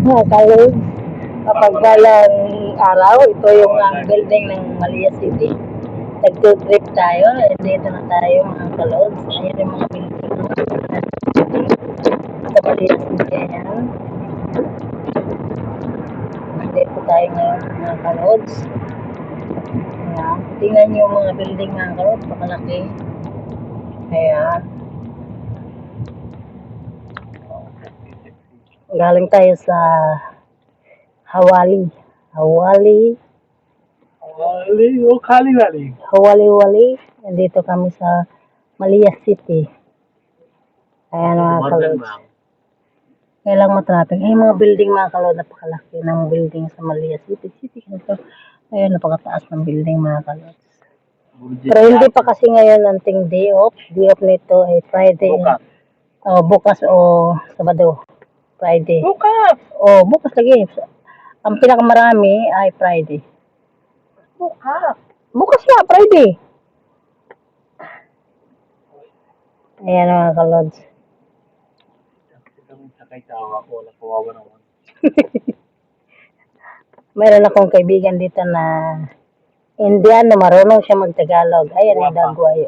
Kalod, kapag balang araw, ito yung building ng Malia City. Nag-trip tayo, dito na tayo mga kalod. Ayan yung mga building sa Malia City. Ayan. Dito tayo ngayon mga kalod. Ayan. Tingnan nyo yung mga building mga kalod, pakalaki. Ayan. Galing tayo sa Hawali. Hawali. Nandito kami sa Malia City. Ayan mga kalod. Kailang matraffic. Ay, mga building mga kalod. Napakalaki ng building sa Malia City. Ayan, napakataas ng building mga kalod. Pero hindi pa kasi ngayon anting day off. Day off nito ay Friday. Bukas o Sabado. Friday. Bukas! Bukas lagi. Ang pinakamarami ay Friday. Bukas nga, Friday. Ayan mga kalods. Mayroon akong kaibigan dito na Indian na marunong siya mag-Tagalog. Ayan ang dagway.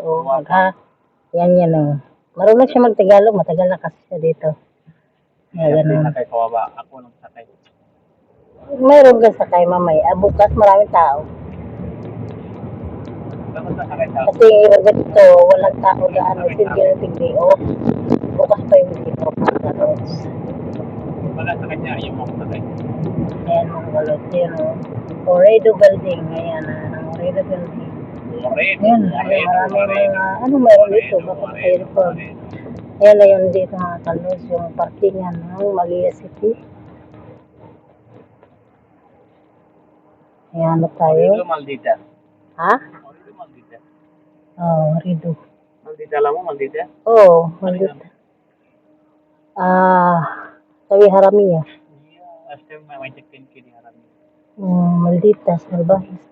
Yan. Marunong siya mag-Tagalog. Matagal na kasi siya dito. Ayan. Ako nang sakay. Mayroon ka sakay mamaya. Bukas maraming tao. Kasi ganito, walang tao daan. Tigil. Bukas pa yung dito. Wala sa kanya, yung ako sakay. Ayan mga kalot. Oredo Building. Ayan ang Oredo Building. Ayan, maraming mga, meron dito. Bakit kayo po? Ayan na yun dito mga kalot. Yung parkingan ng Malia City. Ayan na tayo. Oredo Maldita. Ha? Oredo Maldita. Oredo. Maldita alam mo, Maldita? Maldita. Sabi Haramiya. Last time may check-in kini Haramiya. Maldita, salbahis.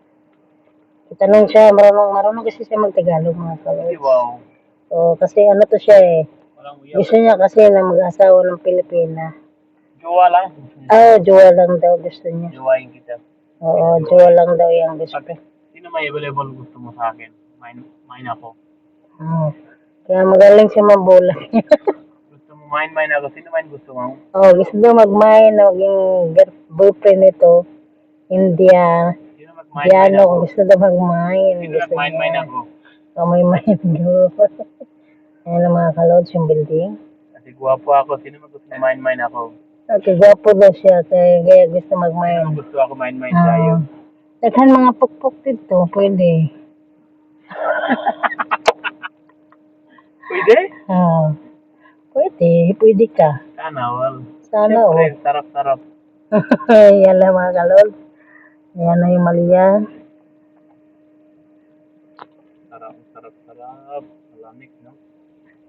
Itanong siya, marunong kasi siya mag-Tagalog mga kalot. Wow. Kasi ano to siya eh. Gusto niya kasi na mag-asawa ng Pilipina. Jowa lang. Jowa lang daw gusto niya. Jowain kita. Oo, jowa lang daw yung gusto. Sino may available gusto mo sa akin? Mine ako. Kaya magaling siya mabulag. Gusto mo mine ako? Sino mine gusto mo? Gusto daw mag-mine. Maging boyfriend nito. India. Sino mag-mine Diano, gusto daw mag-mine. Sino mag-mine ako? May mine daw. Ayan ang mga kalods yung building. Kasi guwapo ako. Sino gusto mine ako? Okay, gwapo daw siya. Kaya gusto mag-mine. Sino gusto ako mine tayo? Daghan mga pukpuk dito. Pwede. Pwede? Pwede ka. Sana all. Siyempre, sarap. Yan lang mga kalod. Yan na yung Malia. Sarap. Malamig, no?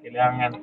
Kailangan